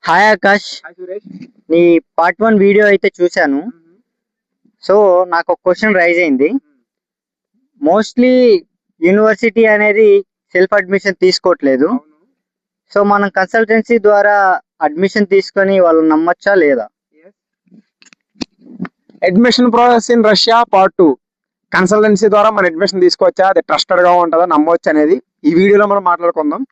Hi Akash, hi Suresh. నీ part 1 video అయితే చూశాను. సో నాకు ఒక క్వశ్చన్ రైజ్ అయింది. మోస్ట్లీ యూనివర్సిటీ అనేది సెల్ఫ్ అడ్మిషన్ తీసుకోవట్లేదు. అవును. సో మనం కన్సల్టెన్సీ ద్వారా అడ్మిషన్ తీసుకొని వాళ్ళు నమ్మచ్చా లేదా? Admission process in Russia part 2 consultancy ద్వారా మన అడ్మిషన్ తీసుకోవచ్చా, అది ట్రస్టెడ్ గా ఉంటుందా, నమ్మవచ్చా అనేది ఈ వీడియోలో మనం మాట్లాడుకుందాం.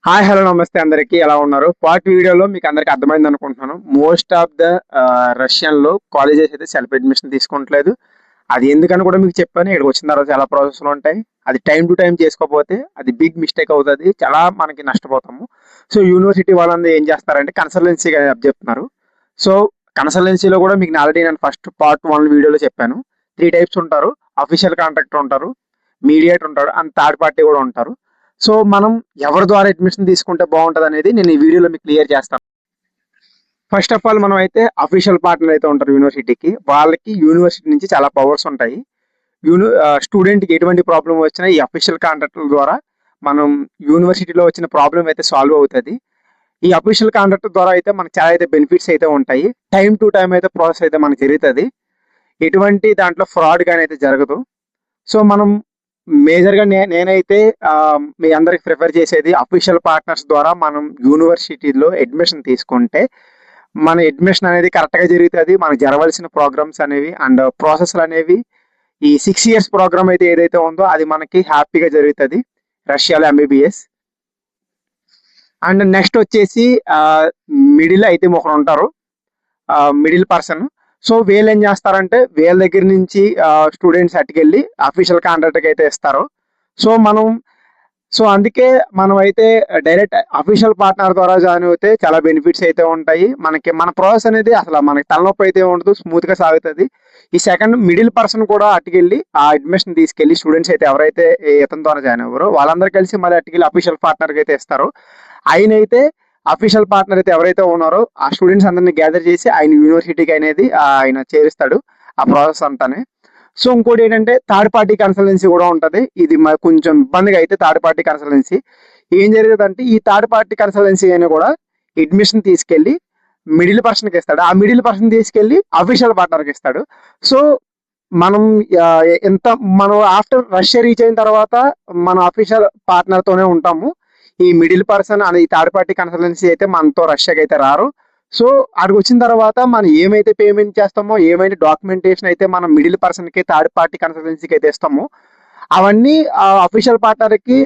హాయ్ హలో నమస్తే అందరికి, ఎలా ఉన్నారు? పార్ట్ వీడియోలో మీకు అందరికి అర్థమైంది అనుకుంటున్నాను. మోస్ట్ ఆఫ్ ద రష్యన్ లో కాలేజెస్ అయితే సెల్ఫ్ అడ్మిషన్ తీసుకుంటలేదు. అది ఎందుకని కూడా మీకు చెప్పాను. ఇక్కడికి వచ్చిన తర్వాత చాలా ప్రాసెస్లు ఉంటాయి. అది టైం టు టైం చేసుకోకపోతే అది బిగ్ మిస్టేక్ అవుతుంది, చాలా మనకి నష్టపోతాము. సో యూనివర్సిటీ వాళ్ళందరూ ఏం చేస్తారంటే కన్సల్టెన్సీగా చెప్తున్నారు. సో కన్సల్టెన్సీలో కూడా మీకు ఆల్రెడీ నేను ఫస్ట్ పార్ట్ 1 వీడియోలో చెప్పాను. 3 టైప్స్ ఉంటారు. అఫీషియల్ కాంట్రాక్టర్ ఉంటారు, మీడియేటర్ ఉంటాడు, అండ్ థర్డ్ పార్టీ కూడా ఉంటారు. సో మనం ఎవరి ద్వారా అడ్మిషన్ తీసుకుంటే బాగుంటుంది అనేది నేను ఈ వీడియోలో మీకు క్లియర్ చేస్తాను. ఫస్ట్ ఆఫ్ ఆల్ మనం అయితే అఫీషియల్ పార్ట్నర్ అయితే ఉంటారు యూనివర్సిటీకి. వాళ్ళకి యూనివర్సిటీ నుంచి చాలా పవర్స్ ఉంటాయి. స్టూడెంట్కి ఎటువంటి ప్రాబ్లం వచ్చినా ఈ అఫీషియల్ కాంట్రాక్టర్ ద్వారా మనం యూనివర్సిటీలో వచ్చిన ప్రాబ్లం అయితే సాల్వ్ అవుతుంది. ఈ అఫీషియల్ కాంట్రాక్టర్ ద్వారా అయితే మనకు చాలా అయితే బెనిఫిట్స్ అయితే ఉంటాయి. టైం టు టైం అయితే ప్రాసెస్ అయితే మనకు జరుగుతుంది. ఎటువంటి దాంట్లో ఫ్రాడ్ కానీ అయితే జరగదు. సో మనం మేజర్గా నేనైతే మీ అందరికి ప్రిఫర్ చేసేది అఫీషియల్ పార్ట్నర్స్ ద్వారా మనం యూనివర్సిటీలో అడ్మిషన్ తీసుకుంటే మన అడ్మిషన్ అనేది కరెక్ట్గా జరుగుతుంది. మనకు జరగవలసిన ప్రోగ్రామ్స్ అనేవి అండ్ ప్రాసెస్లు అనేవి ఈ 6 years ప్రోగ్రామ్ అయితే ఏదైతే ఉందో అది మనకి హ్యాపీగా జరుగుతుంది రష్యాలో ఎంబీబీఎస్. అండ్ నెక్స్ట్ వచ్చేసి మిడిల్ అయితే ఒకరు ఉంటారు, మిడిల్ పర్సన్. సో వీళ్ళు ఏం చేస్తారంటే వీళ్ళ దగ్గర నుంచి స్టూడెంట్స్ అట్టుకెళ్ళి అఫీషియల్ కాంట్రాక్ట్కి అయితే ఇస్తారు. సో అందుకే మనం అయితే డైరెక్ట్ అఫీషియల్ పార్ట్నర్ ద్వారా జాయిన్ అయితే చాలా బెనిఫిట్స్ అయితే ఉంటాయి. మన ప్రాసెస్ అనేది అసలు మనకి తలనొప్పి అయితే ఉండదు, స్మూత్గా సాగుతుంది. ఈ సెకండ్ మిడిల్ పర్సన్ కూడా అట్టుకెళ్ళి ఆ అడ్మిషన్ తీసుకెళ్ళి స్టూడెంట్స్ అయితే ఎవరైతే ఇతని ద్వారా జాయిన్ అవ్వరో వాళ్ళందరూ కలిసి మళ్ళీ అట్టుకెళ్ళి అఫీషియల్ పార్ట్నర్కి అయితే ఇస్తారు. ఆయన అయితే అఫీషియల్ పార్ట్నర్ అయితే ఎవరైతే ఉన్నారో ఆ స్టూడెంట్స్ అందరినీ గ్యాదర్ చేసి ఆయన యూనివర్సిటీకి అనేది ఆయన చేరుస్తాడు ఆ ప్రాసెస్ అంతానే. సో ఇంకోటి ఏంటంటే థర్డ్ పార్టీ కన్సల్టెన్సీ కూడా ఉంటుంది. ఇది కొంచెం ఇబ్బందిగా అయితే థర్డ్ పార్టీ కన్సల్టెన్సీ ఏం జరుగుతుందంటే ఈ థర్డ్ పార్టీ కన్సల్టెన్సీ అయినా కూడా అడ్మిషన్ తీసుకెళ్ళి మిడిల్ పర్సన్కి ఇస్తాడు. ఆ మిడిల్ పర్సన్ తీసుకెళ్ళి అఫీషియల్ పార్ట్నర్కి ఇస్తాడు. సో మనం మనం ఆఫ్టర్ రష్యా రీచ్ అయిన తర్వాత మన అఫీషియల్ పార్ట్నర్తోనే ఉంటాము. ఈ మిడిల్ పర్సన్ అనే ఈ థర్డ్ పార్టీ కన్సల్టెన్సీ అయితే మనతో రష్యాకి అయితే రారు. సో అక్కడికి వచ్చిన తర్వాత మనం ఏమైతే పేమెంట్ చేస్తామో, ఏమైతే డాక్యుమెంటేషన్ అయితే మనం మిడిల్ పర్సన్కి థర్డ్ పార్టీ కన్సల్టెన్సీకి అయితే ఇస్తామో అవన్నీ అఫీషియల్ పార్ట్నర్కి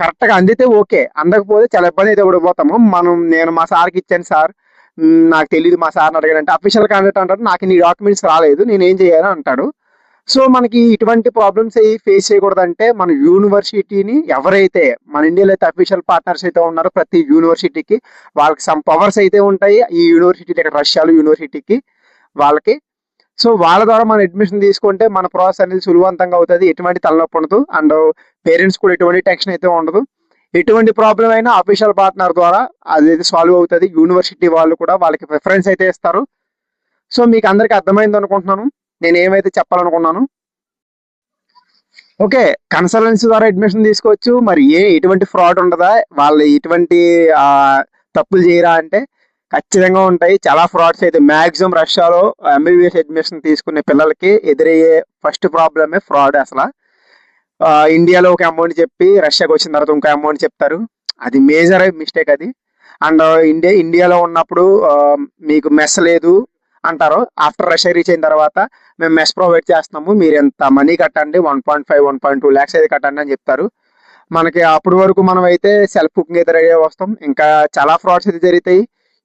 కరెక్ట్గా అందితే ఓకే, అందకపోతే చాలా ఇబ్బంది అయితే పడిపోతాము. నేను మా సార్కి ఇచ్చాను, సార్ నాకు తెలియదు, మా సార్ని అడిగానంటే అఫీషియల్ కాంట్రాక్ట్ అంటాడు, నాకు నీ డాక్యుమెంట్స్ రాలేదు, నేను ఏం చేయాలని అంటాడు. సో మనకి ఇటువంటి ప్రాబ్లమ్స్ అవి ఫేస్ చేయకూడదంటే మన యూనివర్సిటీని ఎవరైతే మన ఇండియాలో అయితే అఫీషియల్ పార్ట్నర్స్ అయితే ఉన్నారో ప్రతి యూనివర్సిటీకి వాళ్ళకి సమ్ పవర్స్ అయితే ఉంటాయి. ఈ యూనివర్సిటీ ఇక్కడ రష్యాలో యూనివర్సిటీకి వాళ్ళకి. సో వాళ్ళ ద్వారా మనం అడ్మిషన్ తీసుకుంటే మన ప్రాసెస్ అనేది సులభవంతంగా అవుతుంది, ఎటువంటి తలనొప్పి ఉండదు. అండ్ పేరెంట్స్ కూడా ఎటువంటి టెన్షన్ అయితే ఉండదు. ఎటువంటి ప్రాబ్లం అయినా అఫీషియల్ పార్ట్నర్ ద్వారా అది సాల్వ్ అవుతుంది. యూనివర్సిటీ వాళ్ళు కూడా వాళ్ళకి ప్రిఫరెన్స్ అయితే ఇస్తారు. సో మీకు అందరికీ అర్థమైంది అనుకుంటున్నాను నేను ఏమైతే చెప్పాలనుకున్నాను. ఓకే, కన్సల్టెన్సీ ద్వారా అడ్మిషన్ తీసుకోవచ్చు. మరి ఎటువంటి ఫ్రాడ్ ఉండదా, వాళ్ళు ఎటువంటి తప్పులు చేయరా అంటే ఖచ్చితంగా ఉంటాయి. చాలా ఫ్రాడ్స్ అయితే మ్యాక్సిమం రష్యాలో ఎంబీబీఎస్ అడ్మిషన్ తీసుకునే పిల్లలకి ఎదురయ్యే ఫస్ట్ ప్రాబ్లమే ఫ్రాడ్. అసలు ఇండియాలో ఒక అమౌంట్ చెప్పి రష్యాకి వచ్చిన తర్వాత ఇంకో అమౌంట్ చెప్తారు, అది మేజర్ మిస్టేక్ అది. అండ్ ఇండియాలో ఉన్నప్పుడు మీకు మెస్ లేదు అంటారు. ఆఫ్టర్ రష్యా రీచ్ అయిన తర్వాత మేము మెస్ ప్రొవైడ్ చేస్తున్నాము, మీరు ఎంత మనీ కట్టండి, 1.5 1.2 lakhs అయితే కట్టండి అని చెప్తారు. మనకి అప్పటి వరకు మనం అయితే సెల్ఫ్ కుకింగ్ అయితే రెడీ వస్తాం. ఇంకా చాలా ఫ్రాడ్స్ అయితే జరుగుతాయి.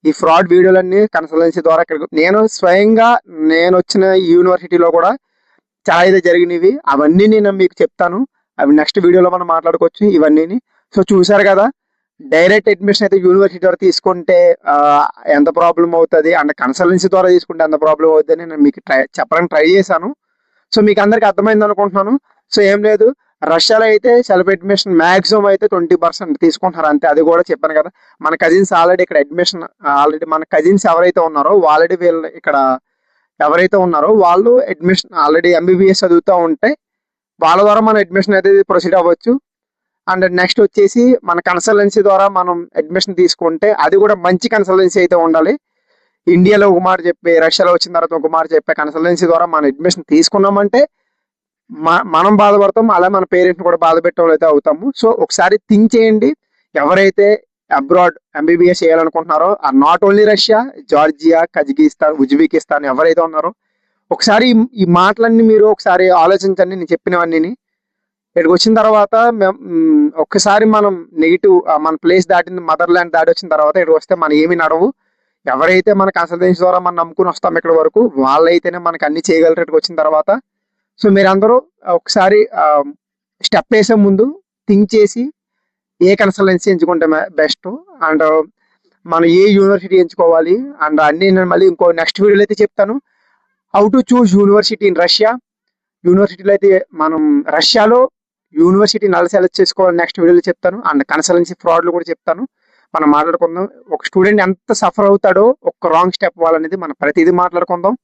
ఈ ఫ్రాడ్ వీడియోలన్నీ కన్సల్టెన్సీ ద్వారా నేను స్వయంగా నేను వచ్చిన యూనివర్సిటీలో కూడా చాలా అయితే జరిగినవి. అవన్నీ నేను మీకు చెప్తాను, అవి నెక్స్ట్ వీడియోలో మనం మాట్లాడుకోవచ్చు ఇవన్నీ. సో చూసారు కదా, డైరెక్ట్ అడ్మిషన్ అయితే యూనివర్సిటీ ద్వారా తీసుకుంటే ఎంత ప్రాబ్లం అవుతుంది, అండ్ కన్సల్టెన్సీ ద్వారా తీసుకుంటే ఎంత ప్రాబ్లం అవుతుంది అని నేను మీకు చెప్పడానికి ట్రై చేశాను. సో మీకు అందరికి అర్థమైంది అనుకుంటున్నాను. సో ఏం లేదు, రష్యాలో అయితే సెల్ఫ్ అడ్మిషన్ మ్యాక్సిమం అయితే 20% తీసుకుంటున్నారు అంతే. అది కూడా చెప్పాను కదా, మన కజిన్స్ ఆల్రెడీ ఇక్కడ అడ్మిషన్ మన కజిన్స్ ఎవరైతే ఉన్నారో వీళ్ళు ఇక్కడ ఎవరైతే ఉన్నారో వాళ్ళు అడ్మిషన్ ఆల్రెడీ ఎంబీబీఎస్ చదువుతూ ఉంటే వాళ్ళ ద్వారా మనం అడ్మిషన్ అయితే ప్రొసీడ్ అవ్వచ్చు. అండ్ నెక్స్ట్ వచ్చేసి మన కన్సల్టెన్సీ ద్వారా మనం అడ్మిషన్ తీసుకుంటే అది కూడా మంచి కన్సల్టెన్సీ అయితే ఉండాలి. ఇండియాలో ఒక మాట చెప్పి రష్యాలో వచ్చిన తర్వాత ఒక మాట చెప్పే కన్సల్టెన్సీ ద్వారా మనం అడ్మిషన్ తీసుకున్నామంటే మనం బాధపడతాం, అలా మన పేరెంట్స్ కూడా బాధ పెట్టే వాళ్ళు అయితే అవుతాము. సో ఒకసారి థింక్ చేయండి. ఎవరైతే అబ్రాడ్ ఎంబీబీఎస్ చేయాలనుకుంటున్నారో not only Russia, Georgia, Kazakhstan, Uzbekistan ఎవరైతే ఉన్నారో ఒకసారి ఈ మాటలన్నీ మీరు ఒకసారి ఆలోచించండి. నేను చెప్పినవన్నీ ఇక్కడికి వచ్చిన తర్వాత ఒక్కసారి మనం నెగిటివ్ మన ప్లేస్ దాటిన మదర్ ల్యాండ్ దాటి వచ్చిన తర్వాత ఇక్కడికి వస్తే మనం ఏమి నడవు. ఎవరైతే మన కన్సల్టెన్సీ ద్వారా మనం నమ్ముకుని వస్తాం ఇక్కడ వరకు వాళ్ళైతేనే మనకు అన్ని చేయగలరు ఇక్కడికి వచ్చిన తర్వాత. సో మీరందరూ ఒకసారి స్టెప్ వేసే ముందు థింక్ చేసి ఏ కన్సల్టెన్సీ ఎంచుకుంటే బెస్ట్ అండ్ మనం ఏ యూనివర్సిటీ ఎంచుకోవాలి అండ్ అన్ని నేను మళ్ళీ ఇంకో నెక్స్ట్ వీడియోలో అయితే చెప్తాను. How to choose university in Russia. యూనివర్సిటీలో అయితే మనం రష్యాలో యూనివర్సిటీ ఎలా సెలెక్ట్ చేసుకోవాలి నెక్స్ట్ వీడియోలో చెప్తాను. అండ్ కన్సల్టెన్సీ ఫ్రాడ్లు కూడా చెప్తాను. మనం మాట్లాడుకుందాం. ఒక స్టూడెంట్ ఎంత సఫర్ అవుతాడో ఒక రాంగ్ స్టెప్ వాళ్ళనేది మనం ప్రతిదీ మాట్లాడుకుందాం.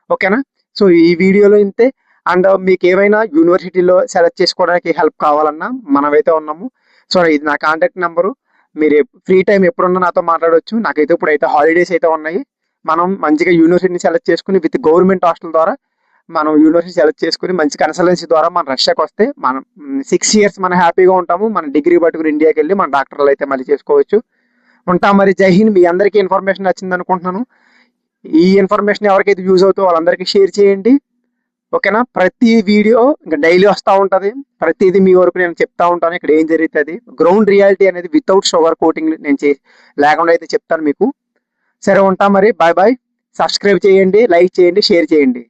ఓకేనా? సో ఈ వీడియోలో ఇంతే. అండ్ మీకు ఏమైనా యూనివర్సిటీలో సెలెక్ట్ చేసుకోవడానికి హెల్ప్ కావాలన్నా మనమైతే ఉన్నాము. సో ఇది నా కాంటాక్ట్ నెంబరు. మీరు ఫ్రీ టైం ఎప్పుడున్నా నాతో మాట్లాడవచ్చు. నాకైతే ఇప్పుడైతే హాలిడేస్ అయితే ఉన్నాయి. మనం మంచిగా యూనివర్సిటీని సెలెక్ట్ చేసుకుని విత్ గవర్నమెంట్ హాస్టల్ ద్వారా మనం యూనివర్సిటీ సెలెక్ట్ చేసుకుని మంచి కన్సల్టెన్సీ ద్వారా మన రష్యాకి వస్తే మనం 6 years మనం హ్యాపీగా ఉంటాము. మన డిగ్రీ పట్టుకుని ఇండియాకి వెళ్ళి మన డాక్టర్లు అయితే మళ్ళీ చేసుకోవచ్చు. ఉంటాం మరి. జై హింద్. మీ అందరికీ ఇన్ఫర్మేషన్ నచ్చింది అనుకుంటున్నాను. ఈ ఇన్ఫర్మేషన్ ఎవరికైతే యూజ్ అవుతుందో వాళ్ళందరికీ షేర్ చేయండి. ఓకేనా? ప్రతి వీడియో ఇంకా డైలీ వస్తూ ఉంటుంది. ప్రతిదీ మీ వరకు నేను చెప్తా ఉంటాను ఇక్కడ ఏం జరుగుతుంది. గ్రౌండ్ రియాలిటీ అనేది వితౌట్ షుగర్ కోటింగ్ నేను లేకుండా అయితే చెప్తాను మీకు. సరే ఉంటాం మరి. Bye bye. సబ్స్క్రైబ్ చేయండి, లైక్ చేయండి, షేర్ చేయండి.